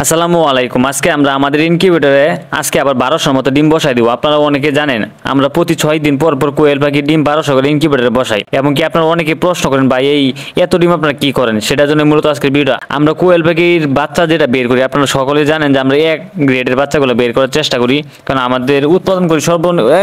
আসসালামু আলাইকুম। আজকে আমরা আমাদের ইনকিউবেটরে আবার 1200 মতো ডিম বসাই দিব। আপনারা অনেকে জানেন আমরা প্রতি 6 দিন পর পর কোয়েল পাখির ডিম 1200 করে ইনকিউবেটরে বসাই, এবং কি আপনারা অনেকে প্রশ্ন করেন ভাই এই এত ডিম আপনারা কি করেন, সেটার জন্য মূলত আজকের ভিডিও। আমরা কোয়েল পাখির বাচ্চা যেটা বের করি, আপনারা সকলেই জানেন যে আমরা এক গ্রেডের বাচ্চাগুলো বের করার চেষ্টা করি, কারণ আমাদের উৎপাদন করি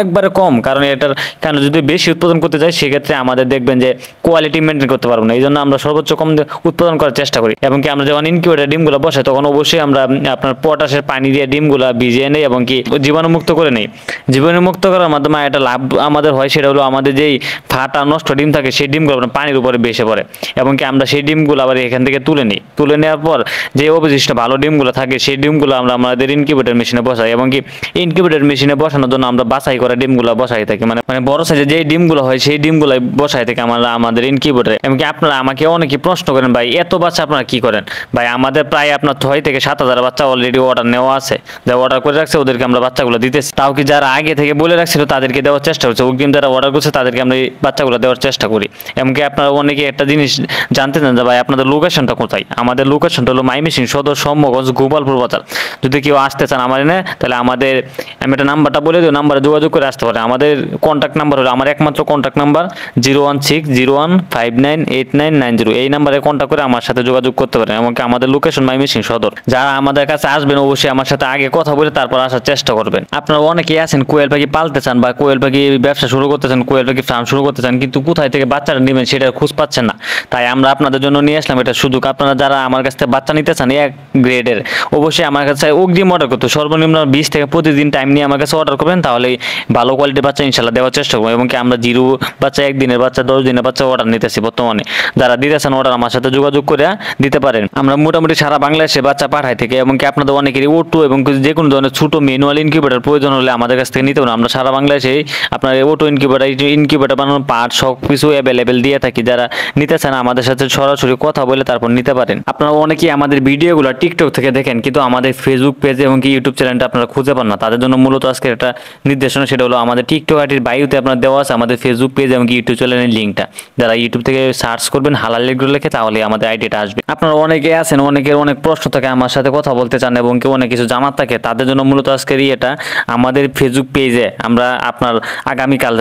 একবারে কম, কারণ এটার কারণ যদি বেশি উৎপাদন করতে যাই সেক্ষেত্রে আমাদের দেখবেন যে কোয়ালিটি মেনটেন করতে পারবো না। এই জন্য আমরা সর্বোচ্চ কম উৎপাদন করার চেষ্টা করি, এবং কি আমরা যখন ইনকিউবেটর ডিমগুলো বসাই তখন অবশ্যই আমরা আপনার পটাশের পানি দিয়ে ডিমগুলা ভিজিয়ে নেই এবং কি জীবাণুমুক্ত করে নেই। জীবাণুমুক্ত করার মাধ্যমে একটা লাভ আমাদের হয়, সেটা হলো আমাদের যেই ফাটা নষ্ট ডিম থাকে সেই ডিমগুলো আপনার পানির উপরে বেসে পড়ে, এবং কি আমরা সেই ডিমগুলো আবার এখান থেকে তুলে নিই। তুলে নেওয়ার পর যে অবশিষ্ট ভালো ডিমগুলো থাকে সেই ডিমগুলো আমরা আমাদের ইনকিউবেটর মেশিনে বসাই, এবং কি ইনকিউবেটর মেশিনে বসানোর জন্য আমরা বাছাই করা ডিমগুলো বসাই থাকি, মানে বড় সাইজের যে ডিমগুলো হয় সেই ডিমগুলো বসাই থাকি আমরা আমাদের ইনকিউবেটরে। এবং কি আপনারা আমাকে অনেকে প্রশ্ন করেন ভাই এত বাচ্চা আপনারা কি করেন। ভাই আমাদের প্রায় আপনার 6 থেকে 7,000 বাচ্চা অলরেডি অর্ডার নেওয়া আছে, যা অর্ডার করে রাখছে ওদেরকে আমরা বাচ্চাগুলো দিতেছি। তাও কি যারা আগে থেকে বলে রাখছিল তাদেরকে দেওয়ার চেষ্টা করছে, অগ্রিম যারা অর্ডার করছে তাদেরকে আমরা এই বাচ্চাগুলো দেওয়ার চেষ্টা করি। এমনকি আপনারা অনেকে একটা জিনিস জানতে চান যে ভাই আপনাদের লোকেশনটা কোথায়। আমাদের লোকেশনটা হলো মাইমিসিং সদর সম্মগঞ্জ গোপালপুর বাজার। যদি কেউ আসতে চান আমার এনে, তাহলে আমাদের আমি একটা নাম্বারটা বলে দিই, নাম্বারে যোগাযোগ করে আসতে পারে। আমাদের কন্ট্যাক্ট নাম্বার হলো আমার একমাত্র কন্ট্যাক্ট নাম্বার 01601598990। এই নাম্বারে কন্ট্যাক্ট করে আমার সাথে যোগাযোগ করতে পারেন। এমনকি আমাদের লোকেশন মাইমিসিং সদর। যারা আমাদের কাছে আসবেন অবশ্যই আমার সাথে আগে কথা বলে তারপর আসার চেষ্টা করবেন। আপনারা অনেকেই আছেন কোয়েল পাখি পালতে চান বা কোয়েল পাখি ব্যবসা শুরু করতে চান, কোয়েল পাখি ফার্ম শুরু করতে চান, কিন্তু কোথায় থেকে বাচ্চাটা নেবেন সেটা খোঁজ পাচ্ছেন না। তাই আমরা আপনাদের জন্য নিয়ে আসলাম এটা সুযোগ। আপনারা যারা আমার কাছ থেকে বাচ্চা নিতে চান এক গ্রেডের, অবশ্যই আমার কাছে অগ্রিম অর্ডার করতে সর্বনিম্ন 20 থেকে প্রতিদিন টাইম নিয়ে আমার কাছে অর্ডার করবেন, তাহলে ভালো কোয়ালিটির বাচ্চা ইনশাল্লাহ দেওয়ার চেষ্টা করবো। এবং কি আমরা জিরো বাচ্চা, 1 দিনের বাচ্চা, 10 দিনের বাচ্চা অর্ডার নিতেছি বর্তমানে। যারা দিতে চান অর্ডার আমার সাথে যোগাযোগ করে দিতে পারেন। আমরা মোটামুটি সারা বাংলাদেশে বাচ্চা পাঠাই থেকে, এবং কি আপনাদের অনেকেরই ওটু এবং যে কোনো ধরনের ছোট ম্যানুয়াল ইনকিউবেটর প্রয়োজন হলে আমাদের কাছ থেকে নিতে পারেন। আমরা সারা বাংলাদেশে আপনার ওটো ইনকিউবেটর বানানোর পার্ট সব কিছু অ্যাভেলেবেল দিয়ে থাকি। যারা নিতে চান আমাদের সাথে সরাসরি কথা বলে তারপর নিতে পারেন। আপনারা অনেকেই আমাদের ভিডিওগুলো টিকটক থেকে দেখেন, কিন্তু আমাদের ফেসবুক পেজে এবং কি ইউটিউব চ্যানেলটা আপনারা খুঁজে পান না। তাদের জন্য মূলত আজকে একটা নির্দেশনা, সেটা হলো আমাদের টিকটক আইডির বায়োতে আপনার দেওয়া আছে আমাদের ফেসবুক পেজ এবং ইউটিউব চ্যানেলের লিঙ্কটা। যারা ইউটিউব থেকে সার্চ করবেন হালাল এগ্রো লিখে, তাহলে আমাদের আইডিটা আসবে। আপনারা অনেকে আছেন, অনেকের অনেক প্রশ্ন থাকে আমার সাথে কথা বলতে চান এবং কেউ অনেক কিছু জানার থাকে, তাদের জন্য মূলত আজকের এটা আমাদের ফেসবুক পেজে আমরা আপনার আগামীকাল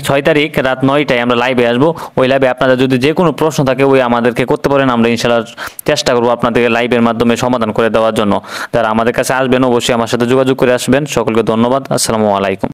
6 তারিখ রাত 9টায় আমরা লাইভে আসবো। ওই লাইভে আপনাদের যদি যে কোনো প্রশ্ন থাকে ওই আমাদেরকে করতে পারেন। আমরা ইনশাআল্লাহ চেষ্টা করবো আপনাদেরকে লাইভের মাধ্যমে সমাধান করে দেওয়ার জন্য। যারা আমাদের কাছে আসবেন অবশ্যই আমার সাথে যোগাযোগ করে আসবেন। সকলকে ধন্যবাদ। আসসালামু আলাইকুম।